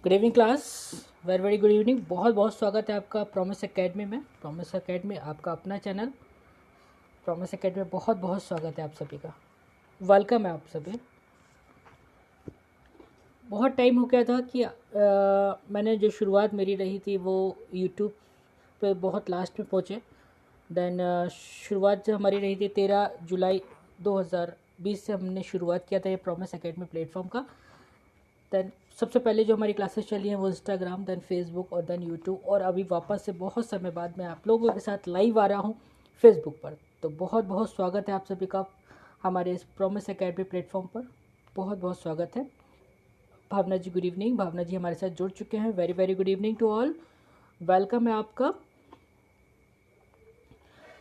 Good evening class, very very good evening. बहुत बहुत स्वागत है आपका प्रॉमिस एकेडमी में। प्रॉमिस एकेडमी आपका अपना चैनल प्रॉमिस एकेडमी में बहुत बहुत स्वागत है आप सभी का। वेलकम है आप सभी। बहुत टाइम हो गया था कि मैंने जो शुरुआत मेरी रही थी वो यूट्यूब पे बहुत लास्ट में पहुँचे। देन शुरुआत जो हमारी रही थी 13 जुलाई 2020 से हमने शुरुआत किया था ये प्रॉमिस एकेडमी प्लेटफॉर्म का। देन सबसे पहले जो हमारी क्लासेस चली हैं वो इंस्टाग्राम, देन फेसबुक और देन यूट्यूब, और अभी वापस से बहुत समय बाद मैं आप लोगों के साथ लाइव आ रहा हूँ फेसबुक पर। तो बहुत बहुत स्वागत है आप सभी का हमारे इस प्रॉमिस एकेडमी प्लेटफॉर्म पर। बहुत बहुत स्वागत है। भावना जी गुड इवनिंग। भावना जी हमारे साथ जुड़ चुके हैं। Very very good evening to all. Welcome है आपका।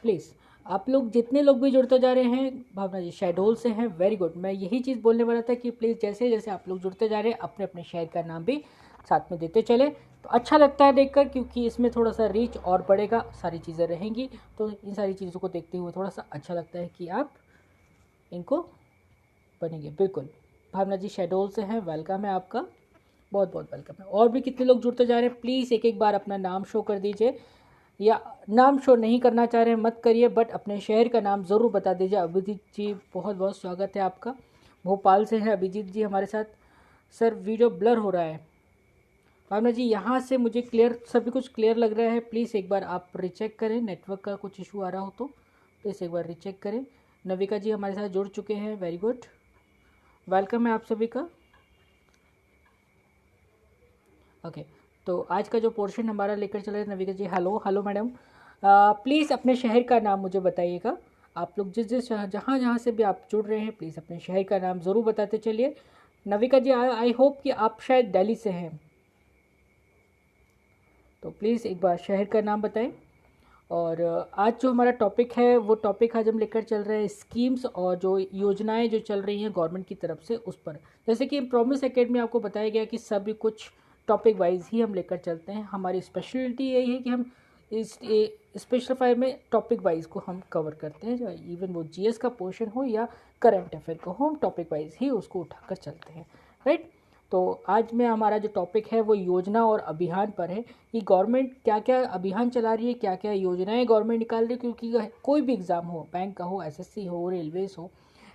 प्लीज़ आप लोग जितने लोग भी जुड़ते जा रहे हैं, भावना जी शेडोल से हैं, वेरी गुड। मैं यही चीज़ बोलने वाला था कि प्लीज़ जैसे जैसे आप लोग जुड़ते जा रहे हैं अपने अपने शहर का नाम भी साथ में देते चले तो अच्छा लगता है देखकर, क्योंकि इसमें थोड़ा सा रीच और बढ़ेगा, सारी चीज़ें रहेंगी तो इन सारी चीज़ों को देखते हुए थोड़ा सा अच्छा लगता है कि आप इनको बनेंगे। बिल्कुल भावना जी शेडोल से हैं, वेलकम है आपका, बहुत बहुत वेलकम है। और भी कितने लोग जुड़ते जा रहे हैं, प्लीज़ एक एक बार अपना नाम शो कर दीजिए, या नाम शो नहीं करना चाह रहे हैं मत करिए, बट अपने शहर का नाम ज़रूर बता दीजिए। अभिजीत जी बहुत बहुत स्वागत है आपका, भोपाल से हैं अभिजीत जी हमारे साथ। सर वीडियो ब्लर हो रहा है। भावना जी यहाँ से मुझे क्लियर, सभी कुछ क्लियर लग रहा है। प्लीज़ एक बार आप रिचेक करें, नेटवर्क का कुछ इशू आ रहा हो तो प्लीज़ एक बार रिचेक करें। नविका जी हमारे साथ जुड़ चुके हैं, वेरी गुड, वेलकम है आप सभी का। ओके तो आज का जो पोर्शन हमारा लेकर चल रहे हैं, नविका जी हेलो हेलो मैडम। प्लीज़ अपने शहर का नाम मुझे बताइएगा। आप लोग जिस जिस जहाँ जहाँ से भी आप जुड़ रहे हैं प्लीज़ अपने शहर का नाम ज़रूर बताते चलिए। नविका जी आई होप कि आप शायद दिल्ली से हैं, तो प्लीज़ एक बार शहर का नाम बताएं। और आज जो हमारा टॉपिक है वो टॉपिक आज हम लेकर चल रहे हैं स्कीम्स और जो योजनाएं जो चल रही हैं गवर्नमेंट की तरफ से उस पर। जैसे कि प्रॉमिस एकेडमी आपको बताया गया कि सभी कुछ टॉपिक वाइज ही हम लेकर चलते हैं। हमारी स्पेशलिटी यही है कि हम इस स्पेसिफाई में टॉपिक वाइज को हम कवर करते हैं, इवन वो जीएस का पोर्शन हो या करंट अफेयर को, हम टॉपिक वाइज ही उसको उठाकर चलते हैं, राइट। तो आज में हमारा जो टॉपिक है वो योजना और अभियान पर है कि गवर्नमेंट क्या क्या अभियान चला रही है, क्या क्या योजनाएं गवर्नमेंट निकाल रही है। क्योंकि कोई भी एग्ज़ाम हो, बैंक का हो, एसएससी हो, रेलवेज हो,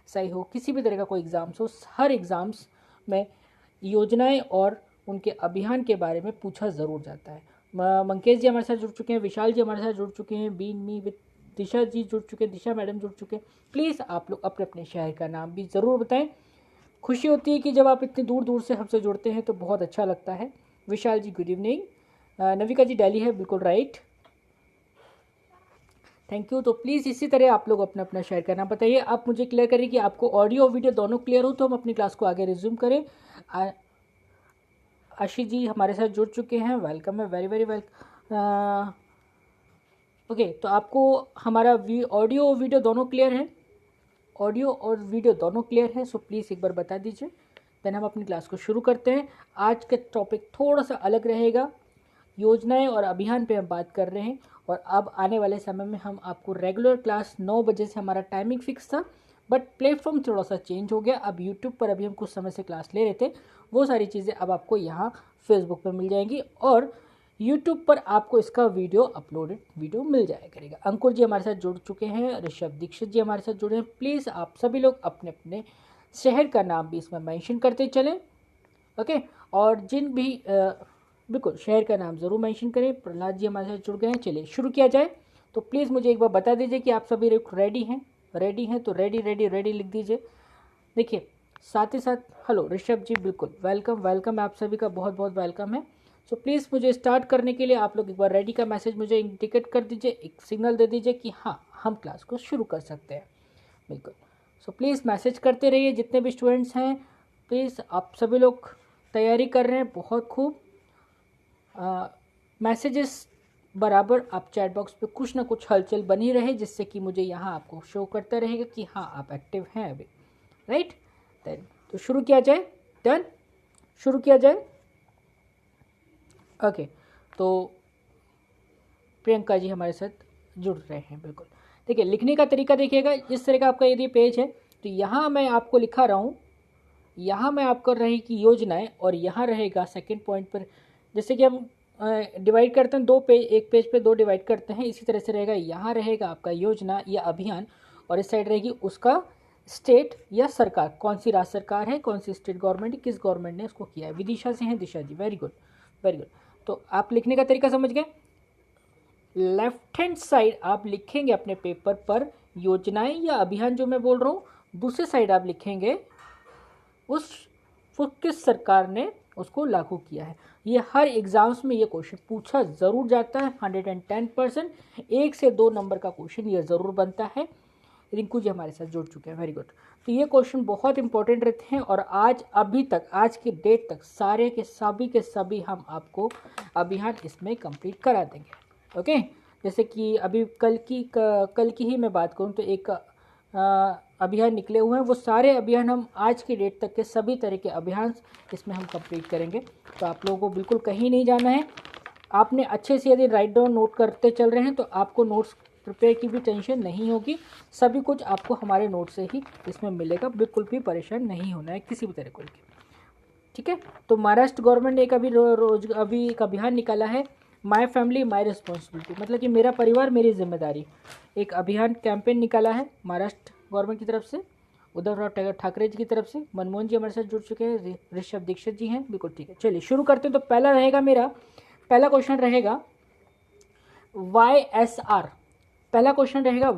सही हो, किसी भी तरह का कोई एग्ज़ाम्स हो, हर एग्ज़ाम्स में योजनाएं और उनके अभियान के बारे में पूछा ज़रूर जाता है। मंकेश जी हमारे साथ जुड़ चुके हैं, विशाल जी हमारे साथ जुड़ चुके हैं, बीन मी विद दिशा जी जुड़ चुके हैं, दिशा मैडम जुड़ चुके हैं। प्लीज़ आप लोग अपने अपने शहर का नाम भी ज़रूर बताएं। खुशी होती है कि जब आप इतनी दूर दूर से हमसे जुड़ते हैं तो बहुत अच्छा लगता है। विशाल जी गुड इवनिंग। नविका जी दिल्ली है, बिल्कुल राइट, थैंक यू। तो प्लीज़ इसी तरह आप लोग अपना अपना शेयर करना बताइए। आप मुझे क्लियर करें कि आपको ऑडियो और वीडियो दोनों क्लियर हो तो हम अपनी क्लास को आगे रिज्यूम करें। आशीष जी हमारे साथ जुड़ चुके हैं, वेलकम है, वेरी वेरी वेलकम। ओके तो आपको हमारा ऑडियो और वीडियो दोनों क्लियर है, ऑडियो और वीडियो दोनों क्लियर है, सो प्लीज़ एक बार बता दीजिए। देन हम अपनी क्लास को शुरू करते हैं। आज का टॉपिक थोड़ा सा अलग रहेगा, योजनाएं और अभियान पे हम बात कर रहे हैं। और अब आने वाले समय में हम आपको रेगुलर क्लास 9 बजे से हमारा टाइमिंग फिक्स था, बट प्लेटफॉर्म थोड़ा सा चेंज हो गया। अब यूट्यूब पर अभी हम कुछ समय से क्लास ले रहे थे, वो सारी चीज़ें अब आपको यहाँ फेसबुक पर मिल जाएंगी और यूट्यूब पर आपको इसका वीडियो अपलोडेड वीडियो मिल जाया करेगा। अंकुर जी हमारे साथ जुड़ चुके हैं, ऋषभ दीक्षित जी हमारे साथ जुड़े हैं। प्लीज़ आप सभी लोग अपने अपने शहर का नाम भी इसमें मेंशन करते चलें, ओके। और जिन भी बिल्कुल शहर का नाम ज़रूर मेंशन करें। प्रहलाद जी हमारे साथ जुड़ गए हैं, चलिए शुरू किया जाए। तो प्लीज़ मुझे एक बार बता दीजिए कि आप सभी रेडी हैं। रेडी हैं तो रेडी रेडी रेडी लिख दीजिए। देखिए साथ ही साथ हेलो ऋषभ जी, बिल्कुल वेलकम वेलकम, आप सभी का बहुत बहुत वेलकम है। सो प्लीज़ मुझे स्टार्ट करने के लिए आप लोग एक बार रेडी का मैसेज मुझे इंडिकेट कर दीजिए, एक सिग्नल दे दीजिए कि हाँ हम क्लास को शुरू कर सकते हैं, बिल्कुल। सो प्लीज़ मैसेज करते रहिए, जितने भी स्टूडेंट्स हैं प्लीज़ आप सभी लोग तैयारी कर रहे हैं, बहुत खूब। मैसेजेस बराबर आप चैट बॉक्स पे कुछ ना कुछ हलचल बनी रहे, जिससे कि मुझे यहाँ आपको शो करता रहेगा कि हाँ आप एक्टिव हैं अभी, राइट। देन तो शुरू किया जाए, डन, शुरू किया जाए, ओके। तो प्रियंका जी हमारे साथ जुड़ रहे हैं, बिल्कुल। देखिए लिखने का तरीका देखिएगा, इस तरह का आपका यदि पेज है तो यहाँ मैं आपको लिखा रहा हूँ, यहाँ में आपको रहेगी योजनाएं और यहाँ रहेगा सेकंड पॉइंट पर, जैसे कि हम डिवाइड करते हैं दो पेज, एक पेज पे दो डिवाइड करते हैं, इसी तरह से रहेगा। यहाँ रहेगा आपका योजना या अभियान और इस साइड रहेगी उसका स्टेट या सरकार, कौन सी राज्य सरकार है, कौन सी स्टेट गवर्नमेंट है, किस गवर्नमेंट ने उसको किया है। विदिशा से हैं दिशा जी, वेरी गुड वेरी गुड। तो आप लिखने का तरीका समझ गए। लेफ्ट हैंड साइड आप लिखेंगे अपने पेपर पर योजनाएं या अभियान जो मैं बोल रहा हूँ, दूसरे साइड आप लिखेंगे वो किस सरकार ने उसको लागू किया है। ये हर एग्जाम्स में ये क्वेश्चन पूछा ज़रूर जाता है, 110%, 1 से 2 नंबर का क्वेश्चन ये ज़रूर बनता है। रिंकू जी हमारे साथ जुड़ चुके हैं, वेरी गुड। तो ये क्वेश्चन बहुत इंपॉर्टेंट रहते हैं और आज अभी तक, आज की डेट तक सारे के सभी हम आपको अभियान इसमें कंप्लीट करा देंगे। ओके, जैसे कि अभी कल की ही मैं बात करूँ तो एक अभियान निकले हुए हैं, वो सारे अभियान हम आज की डेट तक के सभी तरह के अभियान इसमें हम कंप्लीट करेंगे। तो आप लोगों को बिल्कुल कहीं नहीं जाना है। आपने अच्छे से यदि राइट डाउन नोट करते चल रहे हैं तो आपको नोट्स प्रिपेयर की भी टेंशन नहीं होगी, सभी कुछ आपको हमारे नोट से ही इसमें मिलेगा, बिल्कुल भी परेशान नहीं होना है किसी भी तरह को। ठीक है, तो महाराष्ट्र गवर्नमेंट ने अभी एक अभियान निकाला है, माय फैमिली माय रिस्पॉन्सिबिलिटी, मतलब कि मेरा परिवार मेरी जिम्मेदारी। एक अभियान कैंपेन निकाला है महाराष्ट्र गवर्नमेंट की तरफ से, उद्धव ठाकरे जी की तरफ से। मनमोहन जी हमारे साथ जुड़ चुके हैं, ऋषभ दीक्षित जी हैं, बिल्कुल ठीक है। चलिए शुरू करते हैं। तो पहला क्वेश्चन रहेगा YSR। पहला क्वेश्चन रहेगा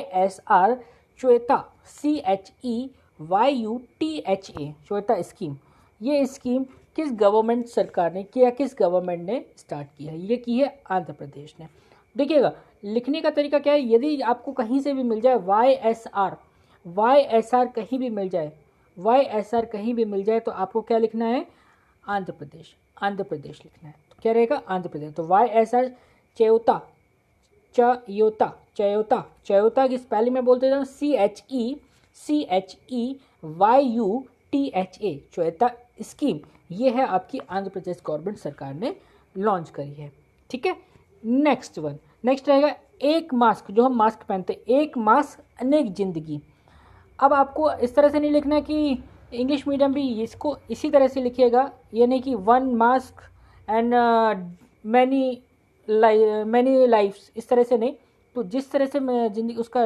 YSR Shweta CHEYUTHA Shweta scheme. ये स्कीम किस गवर्नमेंट सरकार ने किया, किस गवर्नमेंट ने स्टार्ट किया है? ये की है आंध्र प्रदेश ने। देखिएगा लिखने का तरीका क्या है, यदि आपको कहीं से भी मिल जाए YSR कहीं भी मिल जाए, YSR कहीं भी मिल जाए तो आपको क्या लिखना है? आंध्र प्रदेश लिखना है। तो क्या रहेगा? आंध्र प्रदेश। तो YSR चयोता की स्पेलिंग में बोलते जाऊँ CHEYUTHA चयोता स्कीम। ये है आपकी आंध्र प्रदेश गवर्नमेंट सरकार ने लॉन्च करी है। ठीक है, नेक्स्ट रहेगा एक मास्क, जो हम मास्क पहनते हैं, एक मास्क अनेक जिंदगी। अब आपको इस तरह से नहीं लिखना है कि इंग्लिश मीडियम भी इसको इसी तरह से लिखिएगा, यानी कि 1 मास्क एंड मैनी लाइफ्स, इस तरह से नहीं। तो जिस तरह से जिंदगी उसका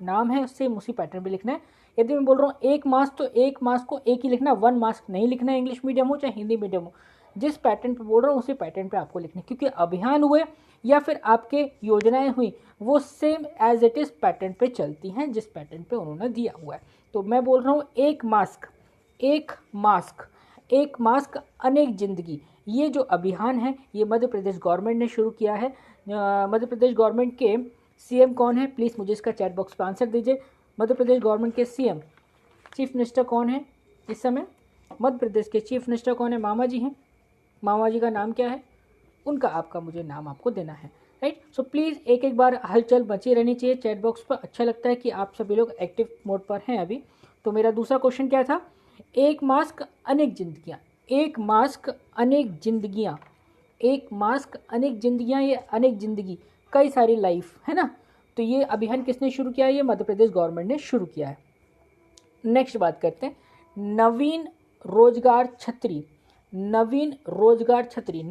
नाम है उससे उसी पैटर्न पे लिखना है। यदि मैं बोल रहा हूँ एक मास्क, तो एक मास्क को एक ही लिखना, 1 मास्क नहीं लिखना है, इंग्लिश मीडियम हो चाहे हिंदी मीडियम हो। जिस पैटर्न पे बोल रहा हूँ उसी पैटर्न पे आपको लिखना है, क्योंकि अभियान हुए या फिर आपके योजनाएं हुई वो same as it is pattern पे चलती हैं, जिस पैटर्न पे उन्होंने दिया हुआ है। तो मैं बोल रहा हूँ एक मास्क अनेक जिंदगी। ये जो अभियान है ये मध्य प्रदेश गवर्नमेंट ने शुरू किया है। मध्य प्रदेश गवर्नमेंट के CM कौन है? प्लीज़ मुझे इसका चैट बॉक्स पर आंसर दीजिए। मध्य प्रदेश गवर्नमेंट के CM चीफ मिनिस्टर कौन है इस समय? मध्य प्रदेश के चीफ मिनिस्टर कौन है? मामा जी हैं। मामा जी का नाम क्या है? उनका आपका मुझे नाम आपको देना है, राइट। सो प्लीज़ एक बार हलचल बची रहनी चाहिए चैट बॉक्स पर। अच्छा लगता है कि आप सभी लोग एक्टिव मोड पर हैं अभी। तो मेरा दूसरा क्वेश्चन क्या था? एक मास्क अनेक जिंदगियाँ, एक मास्क अनेक जिंदगियाँ, एक मास्क अनेक जिंदगियाँ, ये अनेक जिंदगी कई सारी लाइफ है ना। तो ये अभियान किसने शुरू किया है? ये मध्य प्रदेश गवर्नमेंट ने शुरू किया है। नेक्स्ट बात करते हैं नवीन रोजगार छतरी। नवीन रोजगार छतरी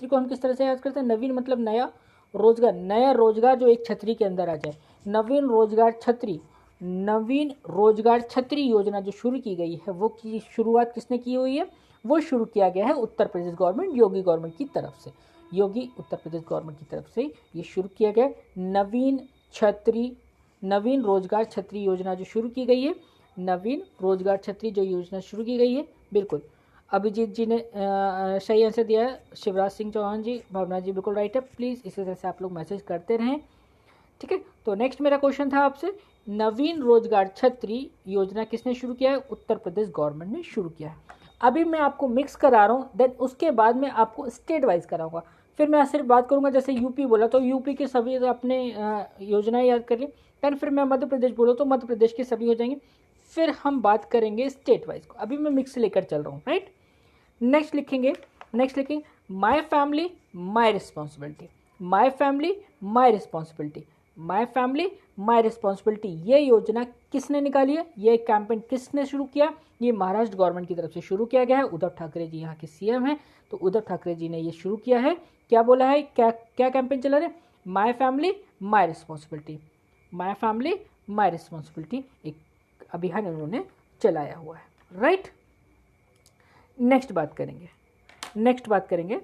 को हम किस तरह से याद करते हैं? नवीन मतलब नया रोजगार जो एक छतरी के अंदर आ जाए। नवीन रोजगार छतरी योजना जो शुरू की गई है वो की शुरुआत किसने की हुई है? वो शुरू किया गया है उत्तर प्रदेश गवर्नमेंट, योगी गवर्नमेंट की तरफ से। योगी उत्तर प्रदेश गवर्नमेंट की तरफ से ये शुरू किया गया नवीन रोजगार छतरी योजना जो शुरू की गई है। नवीन रोजगार छतरी जो योजना शुरू की गई है, बिल्कुल अभिजीत जी ने सही आंसर दिया है। शिवराज सिंह चौहान जी, भावना जी बिल्कुल राइट है। प्लीज़ इसी तरह से आप लोग मैसेज करते रहें, ठीक है। तो नेक्स्ट मेरा क्वेश्चन था आपसे, नवीन रोजगार छतरी योजना किसने शुरू किया है? उत्तर प्रदेश गवर्नमेंट ने शुरू किया है। अभी मैं आपको मिक्स करा रहा हूँ, देन उसके बाद मैं आपको स्टेट वाइज कराऊंगा। फिर मैं सिर्फ बात करूंगा, जैसे यूपी बोला तो यूपी के सभी अपने योजनाएं याद कर लिए। देन फिर मैं मध्य प्रदेश बोला तो मध्य प्रदेश के सभी हो जाएंगे। फिर हम बात करेंगे स्टेट वाइज को। अभी मैं मिक्स लेकर चल रहा हूँ, राइट। नेक्स्ट लिखेंगे my family my responsibility. My family my responsibility. My family my responsibility, ये योजना किसने निकाली है, ये कैंपेन किसने शुरू किया, ये महाराष्ट्र गवर्नमेंट की तरफ से शुरू किया गया है। उद्धव ठाकरे जी यहाँ के सीएम हैं, तो उद्धव ठाकरे जी ने ये शुरू किया है। क्या बोला है, क्या क्या कैंपेन चला रहे, my family my responsibility, my family my responsibility एक अभियान उन्होंने चलाया हुआ है, राइट। नेक्स्ट बात करेंगे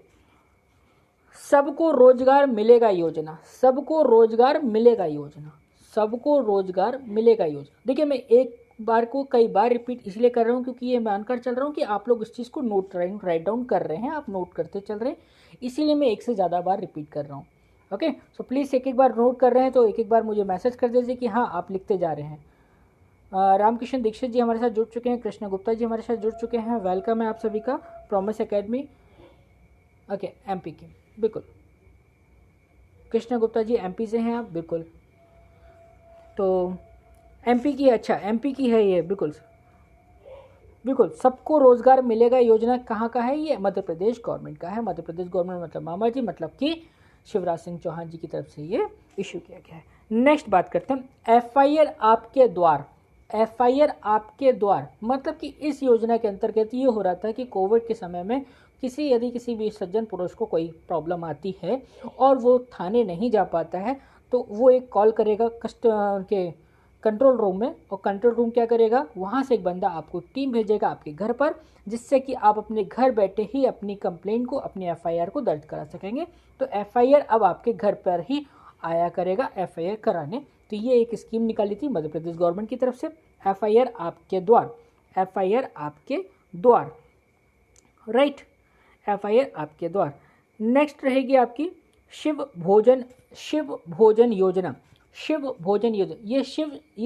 सबको रोजगार मिलेगा योजना, सबको रोजगार मिलेगा योजना, सबको रोजगार मिलेगा योजना। देखिए मैं एक बार को कई बार रिपीट इसलिए कर रहा हूँ क्योंकि ये मानकर चल रहा हूँ कि आप लोग इस चीज़ को राइट डाउन कर रहे हैं, आप नोट करते चल रहे हैं, इसीलिए मैं एक से ज़्यादा बार रिपीट कर रहा हूँ। ओके, सो प्लीज़ एक बार नोट कर रहे हैं तो एक बार मुझे मैसेज कर दीजिए कि हाँ आप लिखते जा रहे हैं। रामकृष्ण दीक्षित जी हमारे साथ जुड़ चुके हैं, कृष्ण गुप्ता जी हमारे साथ जुड़ चुके हैं, वेलकम है आप सभी का। प्रॉमिस एकेडमी, ओके एमपी की, बिल्कुल कृष्ण गुप्ता जी एमपी से हैं आप, बिल्कुल। तो एमपी की, अच्छा एमपी की है ये, बिल्कुल बिल्कुल। सबको रोजगार मिलेगा योजना कहाँ का है, ये मध्य प्रदेश गवर्नमेंट का है। मध्य प्रदेश गवर्नमेंट मतलब मामा जी, मतलब कि शिवराज सिंह चौहान जी की तरफ से ये इशू किया गया है। नेक्स्ट बात करते हैं एफआईआर आपके द्वार, एफआईआर आपके द्वार मतलब कि इस योजना के अंतर्गत ये हो रहा था कि कोविड के समय में यदि किसी भी सज्जन पुरुष को कोई प्रॉब्लम आती है और वो थाने नहीं जा पाता है तो वो एक कॉल करेगा के कंट्रोल रूम में, और कंट्रोल रूम क्या करेगा, वहाँ से एक बंदा आपको टीम भेजेगा आपके घर पर, जिससे कि आप अपने घर बैठे ही अपनी कंप्लेंट को, अपनी एफआईआर को दर्ज करा सकेंगे। तो एफआईआर अब आपके घर पर ही आया करेगा एफआईआर कराने। तो ये एक स्कीम निकाली थी मध्य प्रदेश गवर्नमेंट की तरफ से, एफआईआर आपके द्वार, एफआईआर आपके द्वार, राइट, एफआईआर आपके द्वार। नेक्स्ट रहेगी आपकी शिव भोजन योजना, शिव भोजन योजना। ये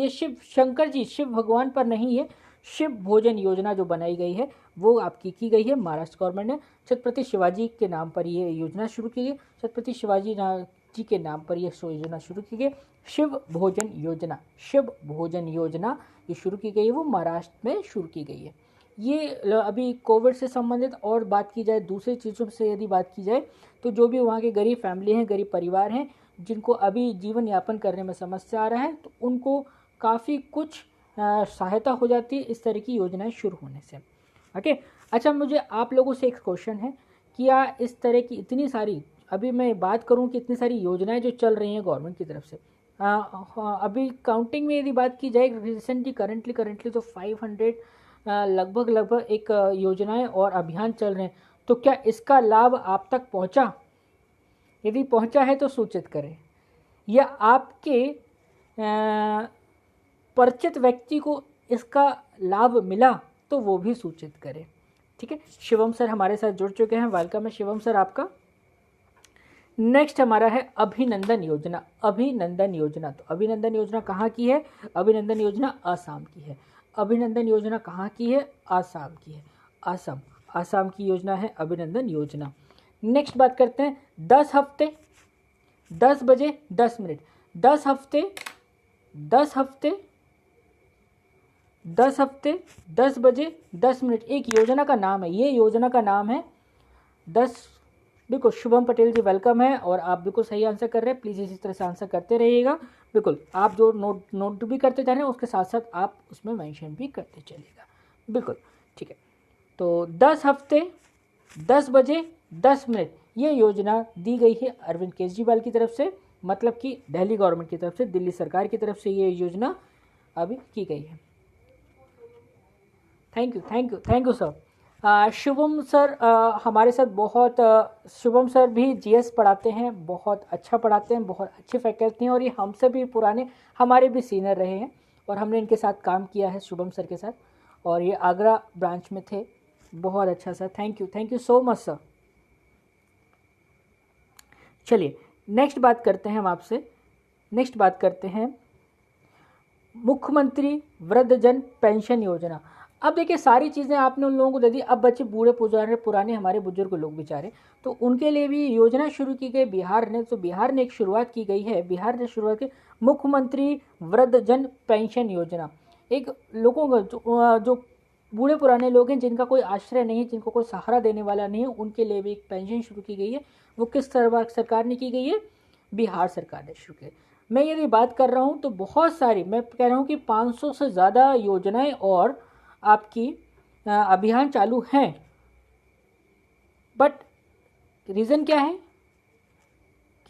शिव शंकर जी, शिव भगवान पर नहीं है, शिव भोजन योजना जो बनाई गई है वो आपकी की गई है महाराष्ट्र गवर्नमेंट ने। छत्रपति शिवाजी के नाम पर ये योजना शुरू की गई, छत्रपति शिवाजी जी के नाम पर यह योजना शुरू की गई, शिव भोजन योजना, शिव भोजन योजना ये शुरू की गई है, वो महाराष्ट्र में शुरू की गई है। ये अभी कोविड से संबंधित और बात की जाए, दूसरी चीज़ों से यदि बात की जाए तो जो भी वहाँ के गरीब फैमिली हैं, गरीब परिवार हैं, जिनको अभी जीवन यापन करने में समस्या आ रहा है, तो उनको काफ़ी कुछ सहायता हो जाती है इस तरह की योजनाएं शुरू होने से। ओके, अच्छा मुझे आप लोगों से एक क्वेश्चन है, क्या इस तरह की इतनी सारी, अभी मैं बात करूं कि इतनी सारी योजनाएं जो चल रही हैं गवर्नमेंट की तरफ से, अभी काउंटिंग में यदि बात की जाए रिसेंटली करंटली तो 500 लगभग एक योजनाएं और अभियान चल रहे हैं। तो क्या इसका लाभ आप तक पहुंचा? यदि पहुंचा है तो सूचित करें, या आपके परिचित व्यक्ति को इसका लाभ मिला तो वो भी सूचित करें, ठीक है। शिवम सर हमारे साथ जुड़ चुके हैं, वेलकम है शिवम सर आपका। नेक्स्ट हमारा है अभिनंदन योजना, अभिनंदन योजना। तो अभिनंदन योजना कहाँ की है? अभिनंदन योजना आसाम की है। अभिनंदन योजना कहाँ की है? आसाम की है। आसाम की योजना है अभिनंदन योजना। नेक्स्ट बात करते हैं 10 हफ्ते 10 बजे 10 मिनट, 10 हफ्ते 10 बजे 10 मिनट एक योजना का नाम है। ये योजना का नाम है 10। बिल्कुल शुभम पटेल जी वेलकम है, और आप बिल्कुल सही आंसर कर रहे हैं। प्लीज़ इसी तरह से आंसर करते रहिएगा। बिल्कुल आप जो नोट भी करते जा रहे हैं उसके साथ साथ आप उसमें मेंशन भी करते चलिएगा। बिल्कुल ठीक है। तो 10 हफ्ते 10 बजे 10 मिनट ये योजना दी गई है अरविंद केजरीवाल की तरफ से, मतलब कि दिल्ली गवर्नमेंट की तरफ से, दिल्ली सरकार की तरफ से ये योजना अभी की गई है। Thank you sir. Shubham sir हमारे साथ बहुत, शुभम सर भी जीएस पढ़ाते हैं, बहुत अच्छा पढ़ाते हैं, बहुत अच्छे फैकल्टी हैं, और ये हमसे भी पुराने, हमारे भी सीनियर रहे हैं, और हमने इनके साथ काम किया है शुभम सर के साथ, और ये आगरा ब्रांच में थे। बहुत अच्छा sir, thank you so much sir. चलिए नेक्स्ट बात करते हैं हम आपसे, नेक्स्ट बात करते हैं मुख्यमंत्री वृद्धजन पेंशन योजना। अब देखिए सारी चीज़ें आपने उन लोगों को दे दी, अब बच्चे बूढ़े पुराने हमारे बुजुर्ग लोग बेचारे, तो उनके लिए भी योजना शुरू की गई बिहार ने। तो बिहार ने एक शुरुआत की गई है, बिहार ने शुरुआत की मुख्यमंत्री वृद्धजन पेंशन योजना। एक लोगों का जो बूढ़े पुराने लोग हैं, जिनका कोई आश्रय नहीं है, जिनको कोई सहारा देने वाला नहीं है, उनके लिए भी एक पेंशन शुरू की गई है। वो किस सरकार ने की गई है? बिहार सरकार ने शुरू की। मैं यदि बात कर रहा हूँ तो बहुत सारी, मैं कह रहा हूँ कि 500 से ज़्यादा योजनाएं और आपकी अभियान चालू हैं, बट रीज़न क्या है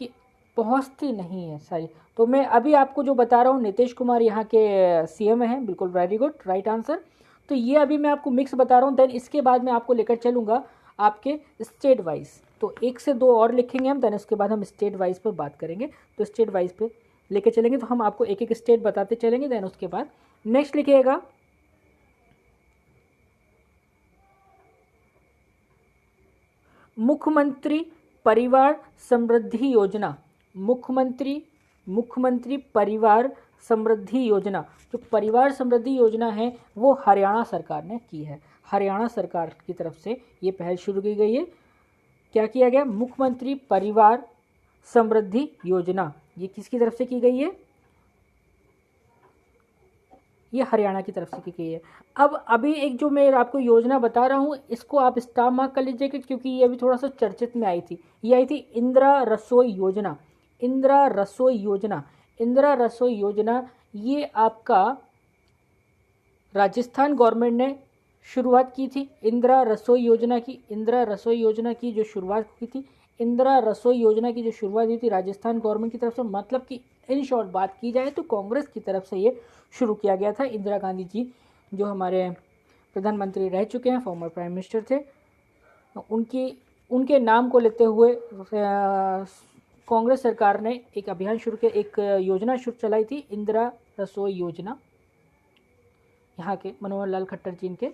कि पहुँचती नहीं है सारी। तो मैं अभी आपको जो बता रहा हूँ, नीतीश कुमार यहाँ के सीएम हैं, बिल्कुल वेरी गुड, राइट आंसर। तो ये अभी मैं आपको मिक्स बता रहा हूँ, देन इसके बाद मैं आपको लेकर चलूँगा आपके स्टेट वाइज। तो 1 से 2 और लिखेंगे हम, देन उसके बाद हम स्टेट वाइज पर बात करेंगे। तो स्टेट वाइज पे लेके चलेंगे, तो हम आपको एक एक स्टेट बताते चलेंगे, देन उसके बाद नेक्स्ट लिखिएगा मुख्यमंत्री परिवार समृद्धि योजना। मुख्यमंत्री परिवार समृद्धि योजना, जो परिवार समृद्धि योजना है वो हरियाणा सरकार ने की है। हरियाणा सरकार की तरफ से ये पहल शुरू की गई है। क्या किया गया? मुख्यमंत्री परिवार समृद्धि योजना, ये किसकी तरफ से की गई है? ये हरियाणा की तरफ से की गई है। अब अभी एक जो मैं आपको योजना बता रहा हूँ, इसको आप स्टार मार्क कर लीजिएगा, क्योंकि ये अभी थोड़ा सा चर्चित में आई थी। ये आई थी इंदिरा रसोई योजना। इंदिरा रसोई योजना, इंदिरा रसोई योजना, ये आपका राजस्थान गवर्नमेंट ने शुरुआत की थी इंदिरा रसोई योजना की। इंदिरा रसोई योजना की जो शुरुआत की थी, इंदिरा रसोई योजना की जो शुरुआत हुई थी राजस्थान गवर्नमेंट की तरफ से, मतलब कि इन शॉर्ट बात की जाए तो कांग्रेस की तरफ से ये शुरू किया गया था। इंदिरा गांधी जी जो हमारे प्रधानमंत्री रह चुके हैं, फॉर्मर प्राइम मिनिस्टर थे, उनके नाम को लेते हुए कांग्रेस सरकार ने एक अभियान शुरू किया, एक योजना शुरू चलाई थी, इंदिरा रसोई योजना, यहाँ के मनोहर लाल खट्टर जी इनके।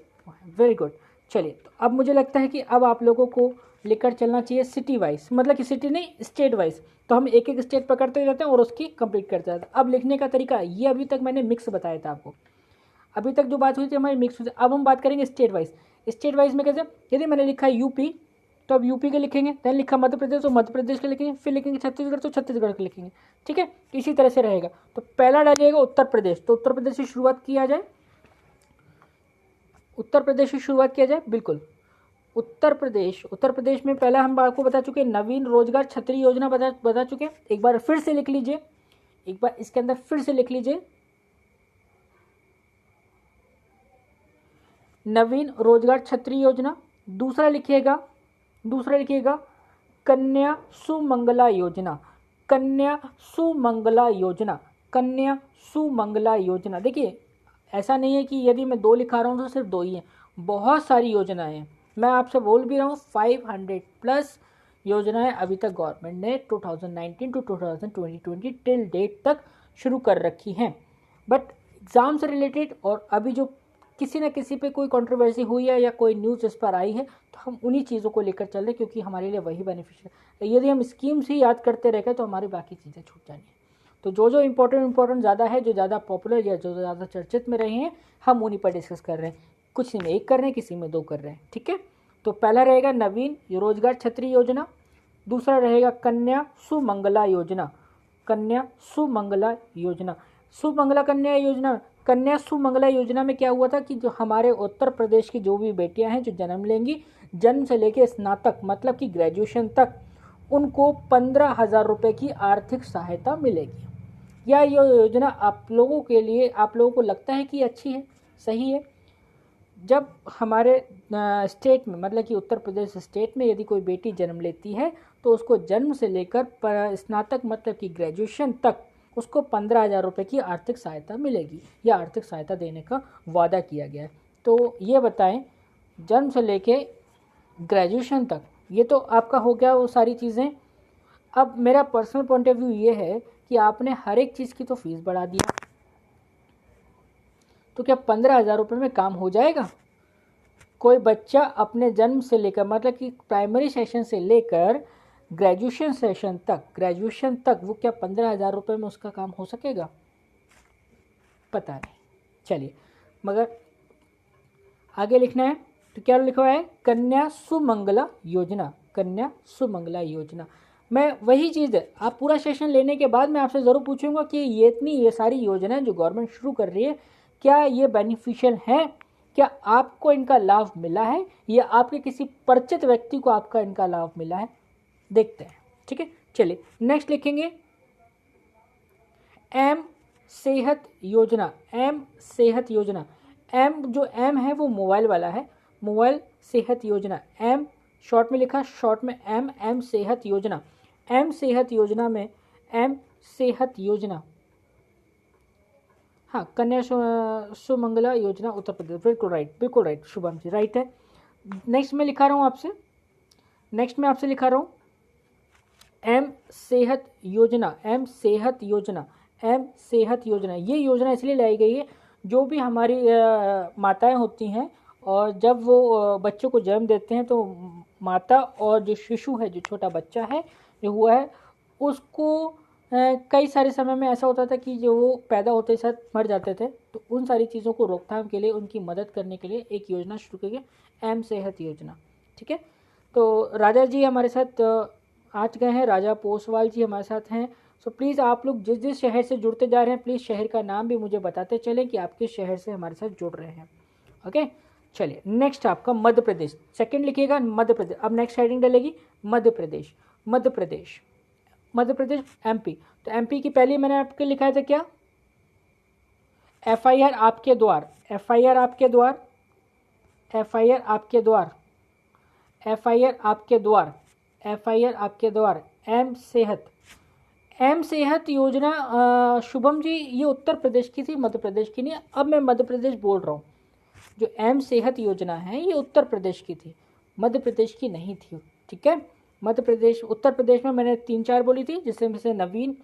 Very good. चलिए, तो अब मुझे लगता है कि अब आप लोगों को लेकर चलना चाहिए सिटी वाइज, मतलब कि सिटी नहीं, स्टेट वाइज। तो हम एक एक स्टेट पकड़ते जाते हैं और उसकी कंप्लीट करते जाते हैं। अब लिखने का तरीका, ये अभी तक मैंने मिक्स बताया था आपको, अभी तक जो बात हुई थी हमारी मिक्स हुई थी। अब हम बात करेंगे स्टेट वाइज। स्टेट वाइज में कैसे? यदि मैंने लिखा है यूपी, तो अब यूपी के लिखेंगे, देन लिखा मध्य प्रदेश तो मध्य प्रदेश के लिखेंगे, फिर लिखेंगे छत्तीसगढ़ तो छत्तीसगढ़ के लिखेंगे। ठीक है, इसी तरह से रहेगा। तो पहला डालिएगा उत्तर प्रदेश, तो उत्तर प्रदेश से शुरुआत किया जाए, उत्तर प्रदेश से शुरुआत किया जाए। बिल्कुल, उत्तर प्रदेश में पहला हम आपको बता चुके नवीन रोजगार छतरी योजना बता चुके। एक बार फिर से लिख लीजिए, एक बार इसके अंदर फिर से लिख लीजिए, नवीन रोजगार छतरी योजना। दूसरा लिखिएगा कन्या सुमंगला योजना। कन्या सुमंगला योजना, कन्या सुमंगला योजना। देखिए, ऐसा नहीं है कि यदि मैं 2 लिखा रहा हूँ तो सिर्फ 2 ही हैं, बहुत सारी योजनाएं हैं। मैं आपसे बोल भी रहा हूँ 500 प्लस योजनाएं अभी तक गवर्नमेंट ने 2019 टू 2020 टिल डेट तक शुरू कर रखी हैं। बट एग्ज़ाम से रिलेटेड और अभी जो किसी न किसी पे कोई कंट्रोवर्सी हुई है या कोई न्यूज़ इस पर आई है, तो हम उन्हीं चीज़ों को लेकर चल रहे हैं, क्योंकि हमारे लिए वही बेनिफिशियल है। यदि हम स्कीम्स ही याद करते रह गए तो हमारी बाकी चीज़ें छूट जाएंगी। तो जो इंपॉर्टेंट ज़्यादा है, जो ज़्यादा पॉपुलर या जो ज़्यादा चर्चित में रहे हैं, हम उन्हीं पर डिस्कस कर रहे हैं। किसी में 1 कर रहे हैं, किसी में 2 कर रहे हैं। ठीक है, तो पहला रहेगा नवीन रोजगार छतरी योजना, दूसरा रहेगा कन्या सुमंगला योजना। कन्या सुमंगला योजना, सुमंगला कन्या योजना। कन्या सुमंगला योजना में क्या हुआ था कि जो हमारे उत्तर प्रदेश की जो भी बेटियां हैं जो जन्म लेंगी, जन्म से लेकर स्नातक मतलब कि ग्रेजुएशन तक, उनको 15,000 रुपये की आर्थिक सहायता मिलेगी। या ये योजना आप लोगों के लिए, आप लोगों को लगता है कि अच्छी है, सही है? जब हमारे स्टेट में, मतलब कि उत्तर प्रदेश स्टेट में यदि कोई बेटी जन्म लेती है तो उसको जन्म से लेकर स्नातक मतलब कि ग्रेजुएशन तक उसको 15,000 रुपये की आर्थिक सहायता मिलेगी, या आर्थिक सहायता देने का वादा किया गया है। तो ये बताएं, जन्म से लेके ग्रेजुएशन तक, ये तो आपका हो गया वो सारी चीज़ें। अब मेरा पर्सनल पॉइंट ऑफ व्यू ये है कि आपने हर एक चीज़ की तो फीस बढ़ा दिया, तो क्या 15,000 रुपये में काम हो जाएगा? कोई बच्चा अपने जन्म से लेकर, मतलब कि प्राइमरी सेशन से लेकर ग्रेजुएशन तक वो क्या 15,000 रुपये में उसका काम हो सकेगा? पता नहीं। चलिए, मगर आगे लिखना है तो क्या लिखा है? कन्या सुमंगला योजना। कन्या सुमंगला योजना मैं वही चीज़ है, आप पूरा सेशन लेने के बाद मैं आपसे ज़रूर पूछूंगा कि ये सारी योजनाएं जो गवर्नमेंट शुरू कर रही है, क्या ये बेनिफिशियल हैं? क्या आपको इनका लाभ मिला है, या आपके किसी परिचित व्यक्ति को आपका इनका लाभ मिला है? देखते हैं। ठीक है, चलिए नेक्स्ट लिखेंगे एम सेहत योजना, एम सेहत योजना, एम जो एम है वो मोबाइल वाला है, मोबाइल सेहत योजना, एम शॉर्ट में लिखा, शॉर्ट में एम, एम सेहत योजना, एम सेहत योजना में एम सेहत योजना, हाँ कन्या सुमंगला योजना उत्तर प्रदेश, बिल्कुल राइट शुभम जी, राइट है। नेक्स्ट मैं लिखा रहा हूँ आपसे, नेक्स्ट मैं आपसे लिखा रहा हूँ एम सेहत योजना, एम सेहत योजना, एम सेहत योजना। ये योजना इसलिए लाई गई है जो भी हमारी माताएं होती हैं और जब वो बच्चों को जन्म देते हैं तो माता और जो शिशु है, जो छोटा बच्चा है जो हुआ है, उसको कई सारे समय में ऐसा होता था कि जो वो पैदा होते साथ मर जाते थे, तो उन सारी चीज़ों को रोकथाम के लिए, उनकी मदद करने के लिए एक योजना शुरू की गई, एम सेहत योजना। ठीक है, तो राजा जी हमारे साथ आज गए हैं, राजा पोसवाल जी हमारे साथ हैं। सो प्लीज़ आप लोग जिस जिस शहर से जुड़ते जा रहे हैं, प्लीज़ शहर का नाम भी मुझे बताते चलें कि आप किस शहर से हमारे साथ जुड़ रहे हैं। ओके, चलिए नेक्स्ट आपका मध्य प्रदेश, सेकंड लिखिएगा मध्य प्रदेश। अब next heading डलेगी Madhya Pradesh, Madhya Pradesh, Madhya Pradesh, MP. तो एमपी की पहले मैंने आपके लिखा था क्या, एफआईआर आपके द्वार, एफआईआर आपके द्वार, एफआईआर आपके द्वार, एफआईआर आपके द्वार, एफआईआर आपके द्वार, एम सेहत, एम सेहत योजना शुभम जी ये उत्तर प्रदेश की थी, मध्य प्रदेश की नहीं। अब मैं मध्य प्रदेश बोल रहा हूँ, जो एम सेहत योजना है ये उत्तर प्रदेश की थी, मध्य प्रदेश की नहीं थी। ठीक है, मध्य प्रदेश, उत्तर प्रदेश में मैंने 3-4 बोली थी, जिसमें से नवीन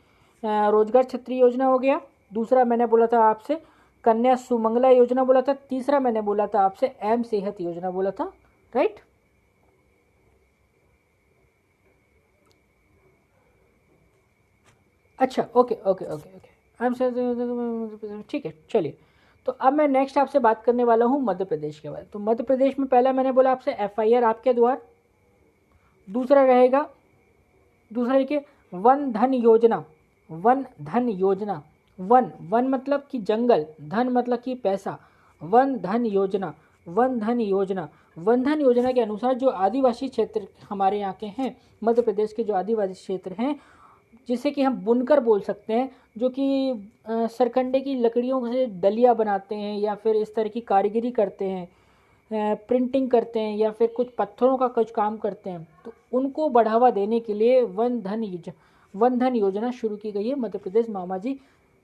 रोजगार छत्री योजना हो गया, दूसरा मैंने बोला था आपसे कन्या सुमंगला योजना बोला था, तीसरा मैंने बोला था आपसे एम सेहत योजना बोला था, राइट। अच्छा ओके ओके ओके ओके एम सेहत, ठीक है। चलिए, तो अब मैं नेक्स्ट आपसे बात करने वाला हूँ मध्य प्रदेश के बारे में। तो मध्य प्रदेश में पहला मैंने बोला आपसे एफआईआर आपके द्वार, दूसरा रहेगा, दूसरा देखिए वन धन योजना, वन धन योजना, वन, वन मतलब कि जंगल, धन मतलब कि पैसा, वन धन योजना, वन धन योजना। वन धन योजना के अनुसार जो आदिवासी क्षेत्र हमारे यहाँ के हैं, मध्य प्रदेश के जो आदिवासी क्षेत्र हैं, जिसे कि हम बुनकर बोल सकते हैं, जो कि सरकंडे की लकड़ियों से डलिया बनाते हैं या फिर इस तरह की कारीगरी करते हैं, प्रिंटिंग करते हैं या फिर कुछ पत्थरों का कुछ काम करते हैं, तो उनको बढ़ावा देने के लिए वन धन योजना शुरू की गई है मध्य प्रदेश मामा जी